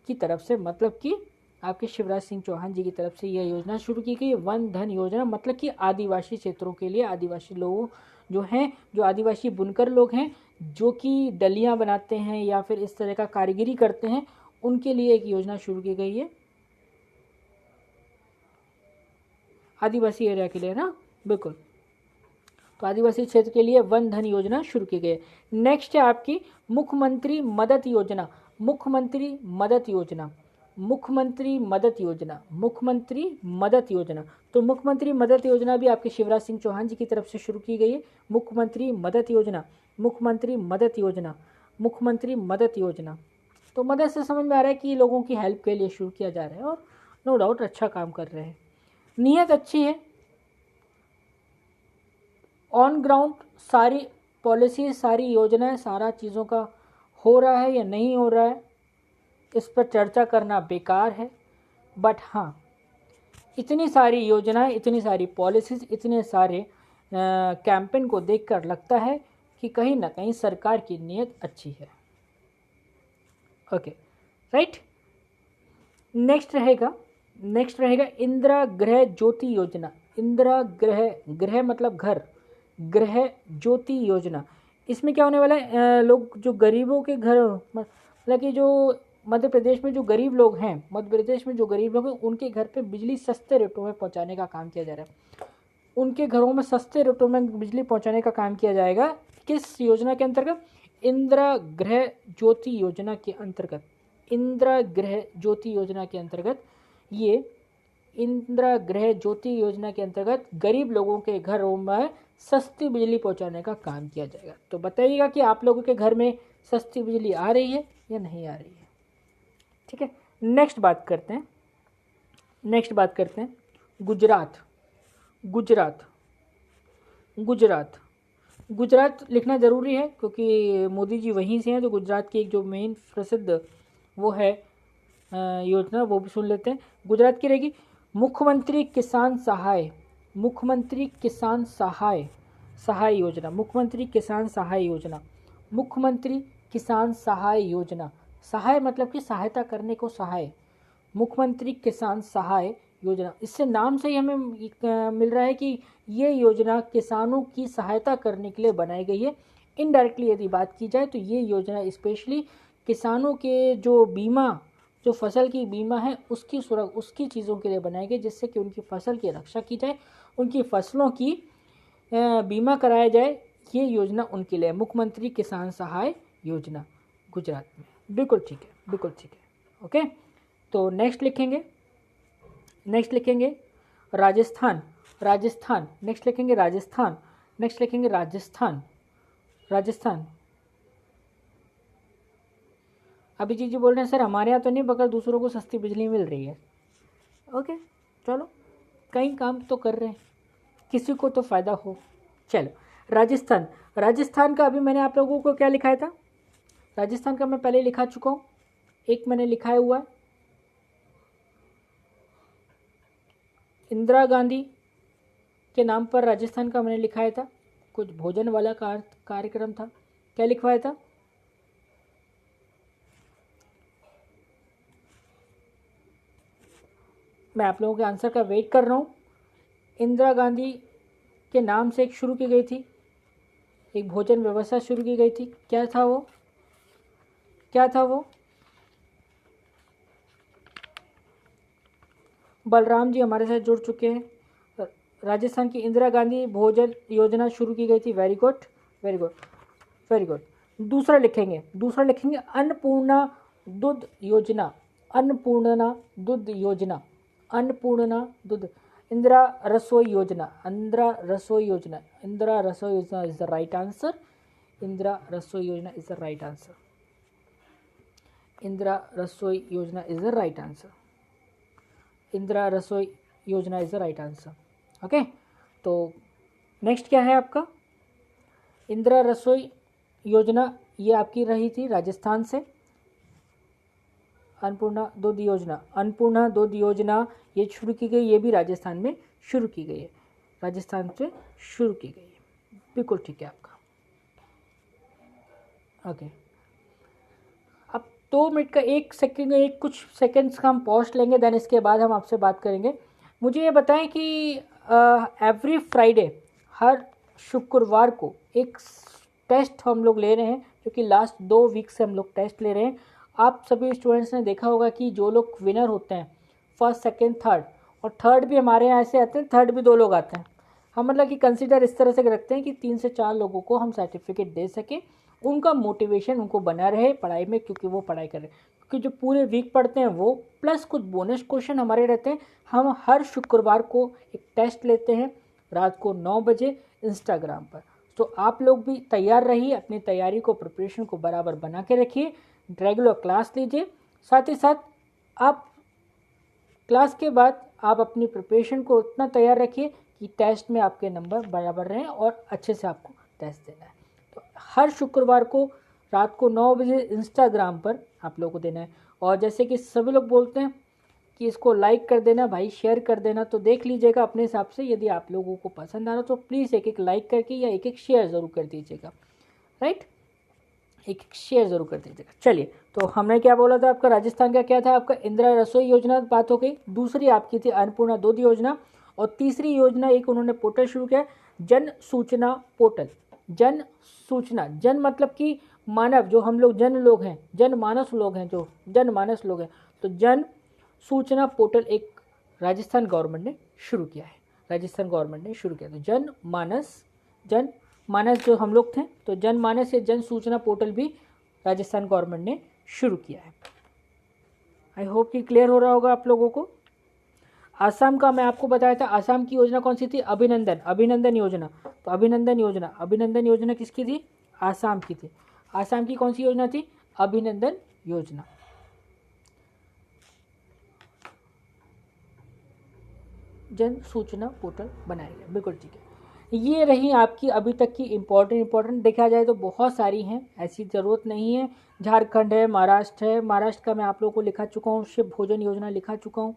की तरफ से, मतलब कि आपके शिवराज सिंह चौहान जी की तरफ से यह योजना शुरू की गई है। वन धन योजना मतलब कि आदिवासी क्षेत्रों के लिए, आदिवासी लोगों जो हैं, जो आदिवासी बुनकर लोग हैं, जो कि डलियाँ बनाते हैं या फिर इस तरह का कारीगरी करते हैं, उनके लिए एक योजना शुरू की गई है, आदिवासी एरिया के लिए ना, बिल्कुल। तो आदिवासी क्षेत्र के लिए वन धन योजना शुरू की गई है। नेक्स्ट है आपकी मुख्यमंत्री मदद योजना, मुख्यमंत्री मदद योजना, मुख्यमंत्री मदद योजना, मुख्यमंत्री मदद योजना। तो मुख्यमंत्री मदद योजना भी आपके शिवराज सिंह चौहान जी की तरफ से शुरू की गई है, मुख्यमंत्री मदद योजना, मुख्यमंत्री मदद योजना, मुख्यमंत्री मदद योजना। तो मदद से समझ में आ रहा है कि लोगों की हेल्प के लिए शुरू किया जा रहा है और नो डाउट अच्छा काम कर रहे हैं, नीयत अच्छी है। ऑन ग्राउंड सारी पॉलिसी, सारी योजनाएं, सारा चीज़ों का हो रहा है या नहीं हो रहा है, इस पर चर्चा करना बेकार है। बट हाँ, इतनी सारी योजनाएं, इतनी सारी पॉलिसीज़, इतने सारे कैंपेन को देखकर लगता है कि कहीं ना कहीं सरकार की नीयत अच्छी है। Okay, right. नेक्स्ट रहेगा इंदिरा गृह ज्योति योजना, इंदिरा गृह मतलब घर, गृह ज्योति योजना। इसमें क्या होने वाला है, लोग जो गरीबों के घर, मतलब कि जो मध्य प्रदेश में जो गरीब लोग हैं, मध्य प्रदेश में जो गरीब लोग हैं, उनके घर पे बिजली सस्ते रेटों में पहुंचाने का काम किया जा रहा है, उनके घरों में सस्ते रेटों में बिजली पहुंचाने का काम किया जाएगा। किस योजना के अंतर्गत, इंदिरा गृह ज्योति योजना के अंतर्गत, इंदिरा गृह ज्योति योजना के अंतर्गत, ये इंदिरा गृह ज्योति योजना के अंतर्गत गरीब लोगों के घरों में सस्ती बिजली पहुंचाने का काम किया जाएगा। तो बताइएगा कि आप लोगों के घर में सस्ती बिजली आ रही है या नहीं आ रही है। ठीक है, नेक्स्ट बात करते हैं गुजरात, गुजरात, गुजरात, गुजरात लिखना ज़रूरी है क्योंकि मोदी जी वहीं से हैं। तो गुजरात की एक जो मेन प्रसिद्ध वो है योजना, वो भी सुन लेते हैं। गुजरात की रहेगी मुख्यमंत्री किसान सहाय, मुख्यमंत्री किसान सहाय सहाय योजना, मुख्यमंत्री किसान सहाय योजना, मुख्यमंत्री किसान सहाय योजना। सहाय मतलब कि सहायता करने को सहाय, मुख्यमंत्री किसान सहाय योजना। इससे नाम से ही हमें मिल रहा है कि ये योजना किसानों की सहायता करने के लिए बनाई गई है। इनडायरेक्टली यदि बात की जाए तो ये योजना स्पेशली किसानों के जो बीमा, जो फसल की बीमा है उसकी चीज़ों के लिए बनाई गई, जिससे कि उनकी फसल की रक्षा की जाए, उनकी फसलों की बीमा कराया जाए। ये योजना उनके लिए, मुख्यमंत्री किसान सहाय योजना गुजरात में। बिल्कुल ठीक है, बिल्कुल ठीक है। ओके, तो नेक्स्ट लिखेंगे, नेक्स्ट लिखेंगे राजस्थान, राजस्थान। नेक्स्ट लिखेंगे राजस्थान, नेक्स्ट लिखेंगे राजस्थान, राजस्थान। अभिजीत जी बोल रहे हैं सर हमारे यहाँ तो नहीं, मगर दूसरों को सस्ती बिजली मिल रही है। ओके, चलो कहीं काम तो कर रहे हैं, किसी को तो फ़ायदा हो। चलो राजस्थान, राजस्थान का अभी मैंने आप लोगों को क्या लिखाया था, राजस्थान का मैं पहले लिखा चुका हूँ, एक मैंने लिखाया हुआ है इंदिरा गांधी के नाम पर राजस्थान का मैंने लिखाया था, कुछ भोजन वाला कार्यक्रम था, क्या लिखवाया था, मैं आप लोगों के आंसर का वेट कर रहा हूँ। इंदिरा गांधी के नाम से एक शुरू की गई थी, एक भोजन व्यवस्था शुरू की गई थी, क्या था वो, क्या था वो? बलराम जी हमारे साथ जुड़ चुके हैं। राजस्थान की इंदिरा गांधी भोजन योजना शुरू की गई थी। Very good, very good, very good. दूसरा लिखेंगे, दूसरा लिखेंगे अन्नपूर्णा दुग्ध योजना, अन्नपूर्णा दुग्ध योजना, अन्नपूर्णा दुग्ध, इंदिरा रसोई योजना, इंदिरा रसोई योजना, इंदिरा रसोई योजना is the right answer, Indira रसोई योजना is the right answer, Indira रसोई योजना is the right answer, Indira रसोई योजना is the right answer. Okay, तो नेक्स्ट क्या है आपका, इंदिरा रसोई योजना ये आपकी रही थी राजस्थान से। अन्नपूर्णा दुग्ध योजना, अन्नपूर्णा दुग्ध योजना ये शुरू की गई, ये भी राजस्थान में शुरू की गई है, राजस्थान से शुरू की गई है। बिल्कुल ठीक है आपका। ओके, अब 2 मिनट का एक सेकंड, एक कुछ सेकंड्स का हम पॉज लेंगे, देन इसके बाद हम आपसे बात करेंगे। मुझे ये बताएं कि एवरी फ्राइडे, हर शुक्रवार को एक टेस्ट हम लोग ले रहे हैं, क्योंकि लास्ट 2 वीक से हम लोग टेस्ट ले रहे हैं। आप सभी स्टूडेंट्स ने देखा होगा कि जो लोग विनर होते हैं फर्स्ट सेकंड थर्ड, और थर्ड भी हमारे यहाँ ऐसे आते हैं, थर्ड भी 2 लोग आते हैं। हम मतलब कि कंसिडर इस तरह से रखते हैं कि 3 से 4 लोगों को हम सर्टिफिकेट दे सकें, उनका मोटिवेशन उनको बना रहे पढ़ाई में, क्योंकि वो पढ़ाई कर रहे हैं, क्योंकि जो पूरे वीक पढ़ते हैं वो, प्लस कुछ बोनस क्वेश्चन हमारे रहते हैं। हम हर शुक्रवार को एक टेस्ट लेते हैं रात को 9 बजे इंस्टाग्राम पर। तो आप लोग भी तैयार रहिए, अपनी तैयारी को, प्रिपरेशन को बराबर बना के रखिए, रेगुलर क्लास लीजिए, साथ ही साथ आप क्लास के बाद आप अपनी प्रिपरेशन को उतना तैयार रखिए कि टेस्ट में आपके नंबर बराबर रहें और अच्छे से आपको टेस्ट देना है। तो हर शुक्रवार को रात को 9 बजे इंस्टाग्राम पर आप लोगों को देना है। और जैसे कि सभी लोग बोलते हैं कि इसको लाइक कर देना भाई, शेयर कर देना, तो देख लीजिएगा अपने हिसाब से, यदि आप लोगों को पसंद आ रहा तो प्लीज़ एक एक लाइक करके या एक एक शेयर ज़रूर कर दीजिएगा, राइट, एक एक शेयर ज़रूर कर दीजिएगा। चलिए, तो हमने क्या बोला था, आपका राजस्थान का क्या था, आपका इंदिरा रसोई योजना बात हो गई, दूसरी आपकी थी अन्नपूर्णा दुग्ध योजना, और तीसरी योजना एक उन्होंने पोर्टल शुरू किया, जन सूचना पोर्टल। जन सूचना, जन मतलब कि मानव, जो हम लोग जन लोग हैं, जनमानस लोग हैं, जो जनमानस लोग हैं, तो जन सूचना पोर्टल एक राजस्थान गवर्नमेंट ने शुरू किया है, राजस्थान गवर्नमेंट ने शुरू किया। तो जन मानस जो हम लोग थे, तो जनमानस या जन सूचना पोर्टल भी राजस्थान गवर्नमेंट ने शुरू किया है। आई होप कि क्लियर हो रहा होगा आप लोगों को। आसाम का मैं आपको बताया था, आसाम की योजना कौन सी थी, अभिनंदन, अभिनंदन योजना। तो अभिनंदन योजना, अभिनंदन योजना किसकी थी, आसाम की थी। आसाम की कौन सी योजना थी, अभिनंदन योजना। जन सूचना पोर्टल बनाया गया, बिल्कुल ठीक है। ये रही आपकी अभी तक की इम्पोर्टेंट देखा जाए तो बहुत सारी हैं, ऐसी ज़रूरत नहीं है। झारखंड है, महाराष्ट्र है, महाराष्ट्र का मैं आप लोगों को लिखा चुका हूँ, शिव भोजन योजना लिखा चुका हूँ,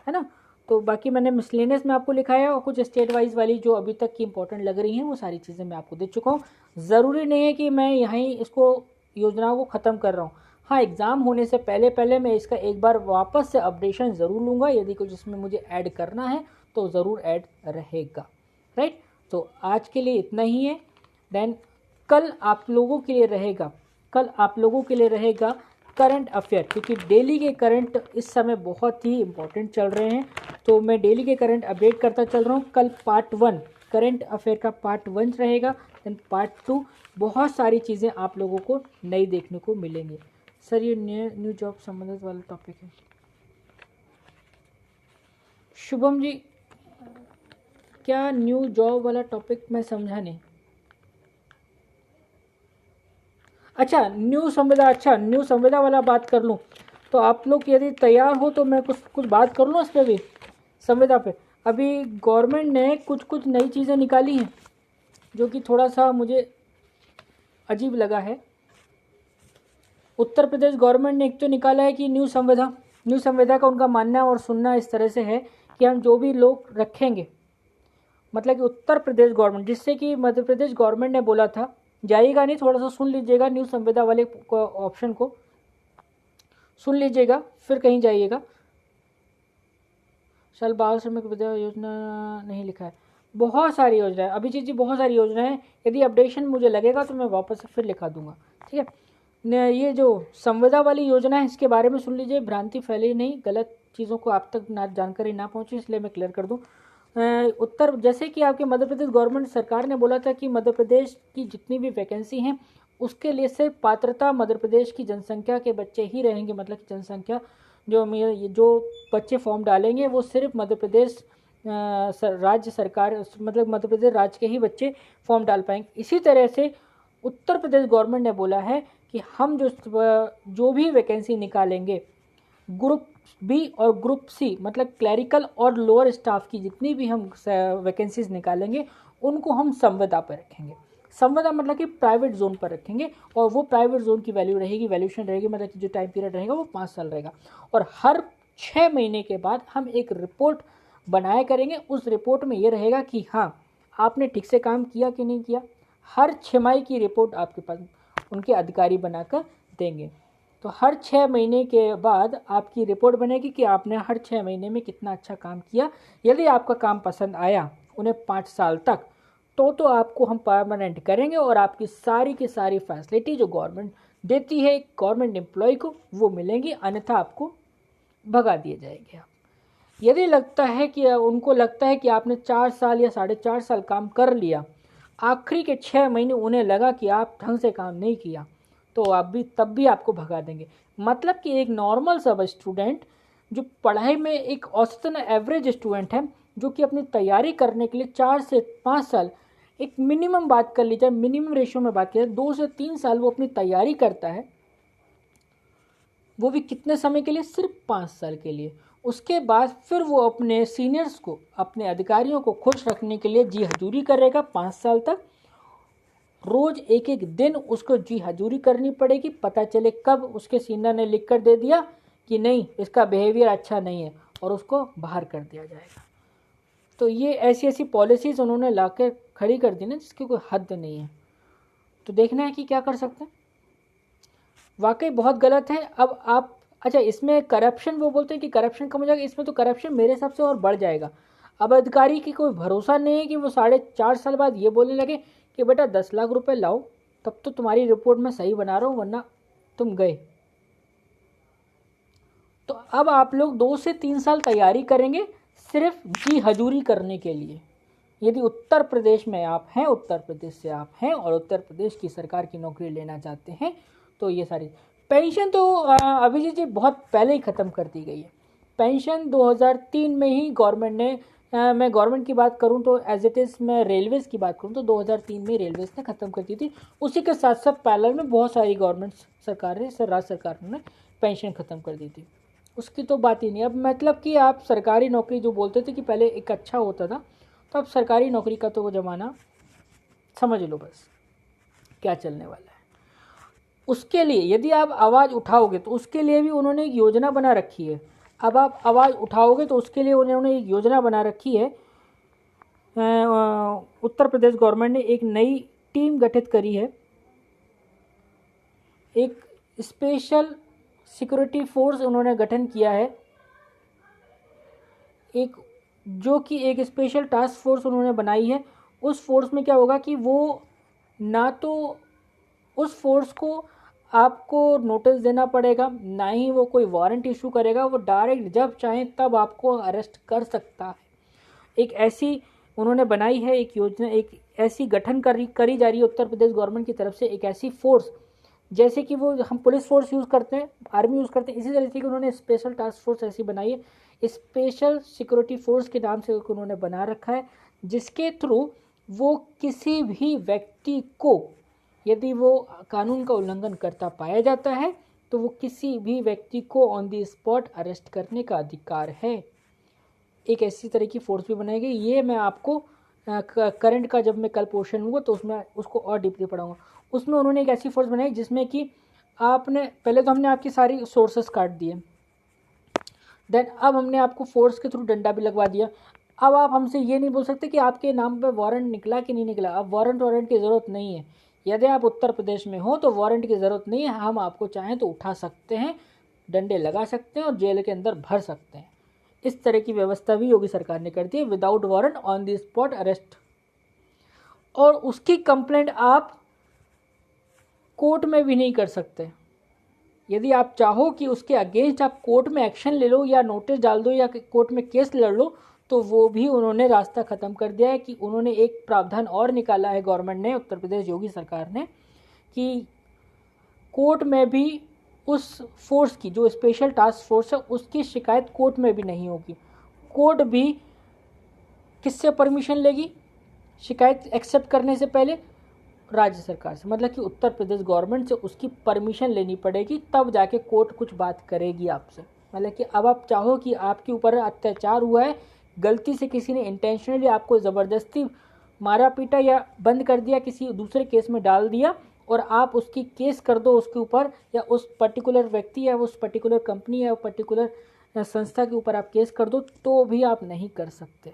है ना। तो बाकी मैंने मिसलेनियस में आपको लिखा है, और कुछ स्टेट वाइज वाली जो अभी तक की इंपॉर्टेंट लग रही हैं वो सारी चीज़ें मैं आपको दे चुका हूँ। ज़रूरी नहीं है कि मैं यहीं इसको योजनाओं को ख़त्म कर रहा हूँ। हाँ, एग्ज़ाम होने से पहले पहले मैं इसका एक बार वापस से अपडेशन ज़रूर लूँगा, यदि कुछ इसमें मुझे ऐड करना है तो ज़रूर ऐड रहेगा, राइट। तो आज के लिए इतना ही है। देन कल आप लोगों के लिए रहेगा करंट अफेयर, क्योंकि डेली के करंट इस समय बहुत ही इम्पोर्टेंट चल रहे हैं, तो मैं डेली के करंट अपडेट करता चल रहा हूँ। कल पार्ट 1 करंट अफेयर का पार्ट 1 रहेगा, देन पार्ट 2 बहुत सारी चीज़ें आप लोगों को नई देखने को मिलेंगी। सर ये न्यू जॉब संबंधित वाला टॉपिक है। शुभम जी, क्या न्यू जॉब वाला टॉपिक मैं समझा नहीं। अच्छा न्यू संविदा वाला बात कर लूँ, तो आप लोग यदि तैयार हो तो मैं कुछ बात कर लूँ इस पर भी, संविदा पे। अभी गवर्नमेंट ने कुछ नई चीज़ें निकाली हैं जो कि थोड़ा सा मुझे अजीब लगा है। उत्तर प्रदेश गवर्नमेंट ने एक तो निकाला है कि न्यू संविदा का उनका मानना और सुनना इस तरह से है कि हम जो भी लोग रखेंगे, मतलब कि उत्तर प्रदेश गवर्नमेंट, जिससे कि मध्य प्रदेश गवर्नमेंट ने बोला था, जाइएगा नहीं, थोड़ा सा सुन लीजिएगा, न्यू संविदा वाले ऑप्शन को सुन लीजिएगा फिर कहीं जाइएगा। साल बाल श्रमिक विधवा योजना नहीं लिखा है, बहुत सारी योजना है अभिजीत जी, बहुत सारी योजना है। यदि अपडेशन मुझे लगेगा तो मैं वापस से फिर लिखा दूंगा, ठीक है। ये जो संविदा वाली योजना है इसके बारे में सुन लीजिए, भ्रांति फैले नहीं, गलत चीज़ों को आप तक ना जानकारी ना पहुँचे, इसलिए मैं क्लियर कर दूँ। उत्तर, जैसे कि आपके मध्य प्रदेश गवर्नमेंट सरकार ने बोला था कि मध्य प्रदेश की जितनी भी वैकेंसी हैं उसके लिए सिर्फ पात्रता मध्य प्रदेश की जनसंख्या के बच्चे ही रहेंगे, मतलब कि जनसंख्या जो बच्चे फॉर्म डालेंगे वो सिर्फ मध्य प्रदेश राज्य सरकार, मतलब मध्य प्रदेश राज्य के ही बच्चे फॉर्म डाल पाएंगे। इसी तरह से उत्तर प्रदेश गवर्नमेंट ने बोला है कि हम जो भी वैकेंसी निकालेंगे, ग्रुप बी और ग्रुप सी, मतलब क्लरिकल और लोअर स्टाफ की जितनी भी हम वैकेंसीज निकालेंगे उनको हम संविदा पर रखेंगे। संविदा मतलब कि प्राइवेट जोन पर रखेंगे, और वो प्राइवेट जोन की वैल्यूशन रहेगी, मतलब कि जो टाइम पीरियड रहेगा वो 5 साल रहेगा। और हर 6 महीने के बाद हम एक रिपोर्ट बनाया करेंगे। उस रिपोर्ट में ये रहेगा कि हाँ आपने ठीक से काम किया कि नहीं किया। हर छमाही की रिपोर्ट आपके पास उनके अधिकारी बनाकर देंगे। तो हर 6 महीने के बाद आपकी रिपोर्ट बनेगी कि आपने हर 6 महीने में कितना अच्छा काम किया। यदि आपका काम पसंद आया उन्हें 5 साल तक, तो आपको हम परमानेंट करेंगे और आपकी सारी की सारी फैसिलिटी जो गवर्नमेंट देती है गवर्नमेंट एम्प्लॉय को वो मिलेंगी, अन्यथा आपको भगा दिए जाएंगे। यदि लगता है कि उनको लगता है कि आपने 4 साल या 4.5 साल काम कर लिया, आखिरी के 6 महीने उन्हें लगा कि आप ढंग से काम नहीं किया, तो आप तब भी आपको भगा देंगे। मतलब कि एक नॉर्मल सब स्टूडेंट जो पढ़ाई में एक औसतन एवरेज स्टूडेंट है, जो कि अपनी तैयारी करने के लिए 4 से 5 साल, एक मिनिमम बात कर लीजिए, मिनिमम रेशियो में बात करें 2 से 3 साल वो अपनी तैयारी करता है, वो भी कितने समय के लिए, सिर्फ 5 साल के लिए। उसके बाद फिर वो अपने सीनियर्स को, अपने अधिकारियों को खुश रखने के लिए जी हजूरी करेगा 5 साल तक। रोज़ एक एक दिन उसको जी हजूरी करनी पड़ेगी, पता चले कब उसके सीनियर ने लिख कर दे दिया कि नहीं इसका बिहेवियर अच्छा नहीं है, और उसको बाहर कर दिया जाएगा। तो ये ऐसी पॉलिसीज़ उन्होंने ला कर खड़ी कर दी ना, जिसकी कोई हद नहीं है। तो देखना है कि क्या कर सकते हैं। वाकई बहुत गलत है। अब आप, अच्छा इसमें करप्शन, वो बोलते हैं कि करप्शन कम हो जाएगा, इसमें तो करप्शन मेरे हिसाब से और बढ़ जाएगा। अब अधिकारी की कोई भरोसा नहीं है कि वो 4.5 साल बाद ये बोलने लगे कि बेटा 10 लाख रुपए लाओ, तब तो तुम्हारी रिपोर्ट में सही बना रहा हूँ, वरना तुम गए। तो अब आप लोग 2 से 3 साल तैयारी करेंगे सिर्फ जी हजूरी करने के लिए। यदि उत्तर प्रदेश में आप हैं, उत्तर प्रदेश से आप हैं और उत्तर प्रदेश की सरकार की नौकरी लेना चाहते हैं, तो ये सारी पेंशन तो अभिजीत जी बहुत पहले ही ख़त्म कर दी गई है। पेंशन 2003 में ही गवर्नमेंट ने, मैं गवर्नमेंट की बात करूं तो एज इट इज़, मैं रेलवेज़ की बात करूं तो 2003 में रेलवेज़ ने ख़त्म कर दी थी। उसी के साथ साथ पैरेलल में बहुत सारी गवर्नमेंट सरकारें, राज्य सरकार ने पेंशन ख़त्म कर दी थी, उसकी तो बात ही नहीं। अब मतलब कि आप सरकारी नौकरी जो बोलते थे कि पहले एक अच्छा होता था, तो अब सरकारी नौकरी का तो वो ज़माना समझ लो बस क्या चलने वाला है। उसके लिए यदि आप आवाज़ उठाओगे तो उसके लिए भी उन्होंने एक योजना बना रखी है। अब आप आवाज़ उठाओगे तो उसके लिए उन्होंने एक योजना बना रखी है। उत्तर प्रदेश गवर्नमेंट ने एक नई टीम गठित करी है, एक स्पेशल सिक्योरिटी फोर्स उन्होंने गठन किया है, एक जो कि एक स्पेशल टास्क फोर्स उन्होंने बनाई है। उस फोर्स में क्या होगा कि वो ना तो उस फोर्स को आपको नोटिस देना पड़ेगा, ना ही वो कोई वारंट इशू करेगा, वो डायरेक्ट जब चाहे तब आपको अरेस्ट कर सकता है। एक ऐसी उन्होंने बनाई है एक योजना, एक ऐसी गठन करी जा रही है उत्तर प्रदेश गवर्नमेंट की तरफ से, एक ऐसी फोर्स जैसे कि वो हम पुलिस फोर्स यूज़ करते हैं, आर्मी यूज़ करते हैं, इसी तरीके की उन्होंने स्पेशल टास्क फोर्स ऐसी बनाई है। स्पेशल सिक्योरिटी फोर्स के नाम से उन्होंने बना रखा है, जिसके थ्रू वो किसी भी व्यक्ति को, यदि वो कानून का उल्लंघन करता पाया जाता है तो वो किसी भी व्यक्ति को ऑन द स्पॉट अरेस्ट करने का अधिकार है। एक ऐसी तरह की फोर्स भी बनाई गई। ये मैं आपको करंट का जब मैं कल पोर्शन लूँगा तो उसमें उसको और डीपली पढ़ाऊँगा। उसमें उन्होंने एक ऐसी फोर्स बनाई जिसमें कि आपने पहले तो हमने आपकी सारी सोर्सेस काट दिए, देन अब हमने आपको फोर्स के थ्रू डंडा भी लगवा दिया। अब आप हमसे ये नहीं बोल सकते कि आपके नाम पे वारंट निकला कि नहीं निकला। अब वारंट की ज़रूरत नहीं है। यदि आप उत्तर प्रदेश में हो तो वारंट की ज़रूरत नहीं है। हम आपको चाहें तो उठा सकते हैं, डंडे लगा सकते हैं और जेल के अंदर भर सकते हैं। इस तरह की व्यवस्था भी योगी सरकार ने कर दी है, without warrant on the spot arrest. और उसकी कंप्लेंट आप कोर्ट में भी नहीं कर सकते। यदि आप चाहो कि उसके अगेंस्ट आप कोर्ट में एक्शन ले लो या नोटिस डाल दो या कोर्ट में केस लड़ लो, तो वो भी उन्होंने रास्ता ख़त्म कर दिया है। कि उन्होंने एक प्रावधान और निकाला है गवर्नमेंट ने, उत्तर प्रदेश योगी सरकार ने, कि कोर्ट में भी उस फोर्स की, जो स्पेशल टास्क फोर्स है, उसकी शिकायत कोर्ट में भी नहीं होगी। कोर्ट भी किससे परमिशन लेगी शिकायत एक्सेप्ट करने से पहले? राज्य सरकार से, मतलब कि उत्तर प्रदेश गवर्नमेंट से उसकी परमिशन लेनी पड़ेगी, तब जाके कोर्ट कुछ बात करेगी आपसे। मतलब कि अब आप चाहो कि आपके ऊपर अत्याचार हुआ है, गलती से किसी ने इंटेंशनली आपको ज़बरदस्ती मारा पीटा या बंद कर दिया, किसी दूसरे केस में डाल दिया, और आप उसकी केस कर दो उसके ऊपर, या उस पर्टिकुलर व्यक्ति या उस पर्टिकुलर कंपनी या पर्टिकुलर संस्था के ऊपर आप केस कर दो, तो भी आप नहीं कर सकते।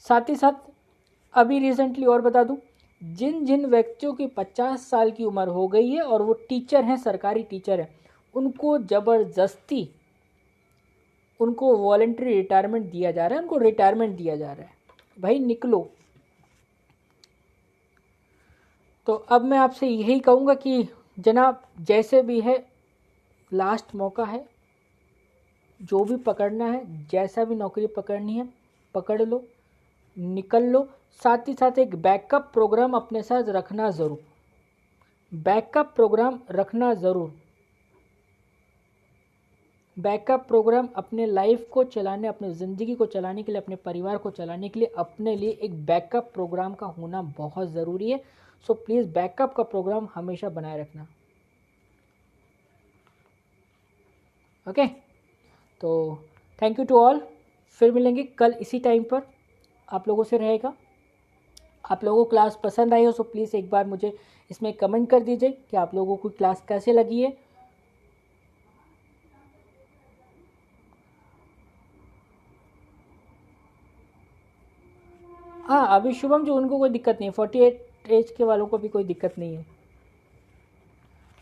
साथ ही साथ अभी रिसेंटली और बता दूं, जिन जिन व्यक्तियों की 50 साल की उम्र हो गई है और वो टीचर हैं, सरकारी टीचर हैं, उनको ज़बरदस्ती उनको वॉलंटरी रिटायरमेंट दिया जा रहा है, उनको रिटायरमेंट दिया जा रहा है, भाई निकलो। तो अब मैं आपसे यही कहूँगा कि जनाब, जैसे भी है लास्ट मौका है, जो भी पकड़ना है, जैसा भी नौकरी पकड़नी है पकड़ लो, निकल लो। साथ ही साथ एक बैकअप प्रोग्राम अपने साथ रखना ज़रूर, बैकअप प्रोग्राम रखना ज़रूर। बैकअप प्रोग्राम अपने लाइफ को चलाने, अपनी ज़िंदगी को चलाने के लिए, अपने परिवार को चलाने के लिए, अपने लिए एक बैकअप प्रोग्राम का होना बहुत ज़रूरी है। सो प्लीज़ बैकअप का प्रोग्राम हमेशा बनाए रखना। ओके, तो थैंक यू टू ऑल। फिर मिलेंगे कल इसी टाइम पर, आप लोगों से रहेगा। आप लोगों को क्लास पसंद आई हो तो प्लीज़ एक बार मुझे इसमें कमेंट कर दीजिए कि आप लोगों को क्लास कैसे लगी है। हाँ, अभी शुभम जो, उनको कोई दिक्कत नहीं है, 48 एज के वालों को भी कोई दिक्कत नहीं है।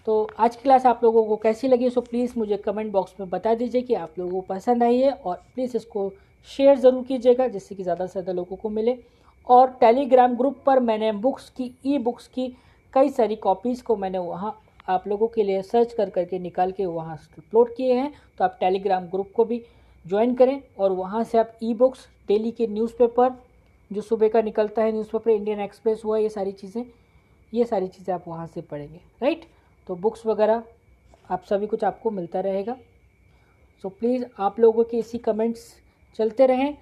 तो आज की क्लास आप लोगों को कैसी लगी, सो प्लीज़ मुझे कमेंट बॉक्स में बता दीजिए कि आप लोगों को पसंद आई है, और प्लीज़ इसको शेयर ज़रूर कीजिएगा जिससे कि ज़्यादा से ज़्यादा लोगों को मिले। और टेलीग्राम ग्रुप पर मैंने बुक्स की, ई बुक्स की कई सारी कॉपीज़ को मैंने वहाँ आप लोगों के लिए सर्च कर करके निकाल के वहाँ अपलोड किए हैं। तो आप टेलीग्राम ग्रुप को भी ज्वाइन करें और वहाँ से आप ई बुक्स, डेली के न्यूज़पेपर जो सुबह का निकलता है, न्यूज़पेपर, इंडियन एक्सप्रेस हुआ, ये सारी चीज़ें आप वहाँ से पढ़ेंगे, राइट। तो बुक्स वगैरह आप सभी कुछ आपको मिलता रहेगा। सो प्लीज़ आप लोगों के इसी कमेंट्स चलते रहें।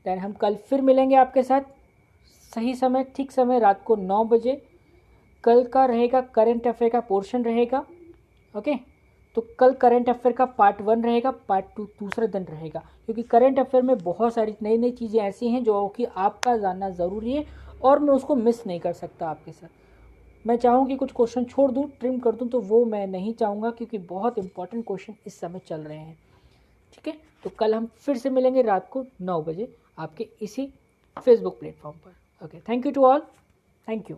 दैन हम कल फिर मिलेंगे आपके साथ, सही समय, ठीक समय, रात को 9 बजे। कल का रहेगा करंट अफेयर का पोर्शन रहेगा। ओके, तो कल करंट अफेयर का पार्ट 1 रहेगा, पार्ट 2 दूसरे दिन रहेगा, क्योंकि करंट अफेयर में बहुत सारी नई नई चीज़ें ऐसी हैं जो कि आपका जानना ज़रूरी है और मैं उसको मिस नहीं कर सकता आपके साथ। मैं चाहूँ कि कुछ क्वेश्चन छोड़ दूँ, ट्रिम कर दूँ, तो वो मैं नहीं चाहूँगा क्योंकि बहुत इंपॉर्टेंट क्वेश्चन इस समय चल रहे हैं। ठीक है, तो कल हम फिर से मिलेंगे रात को 9 बजे आपके इसी फेसबुक प्लेटफॉर्म पर। Okay, thank you to all, thank you.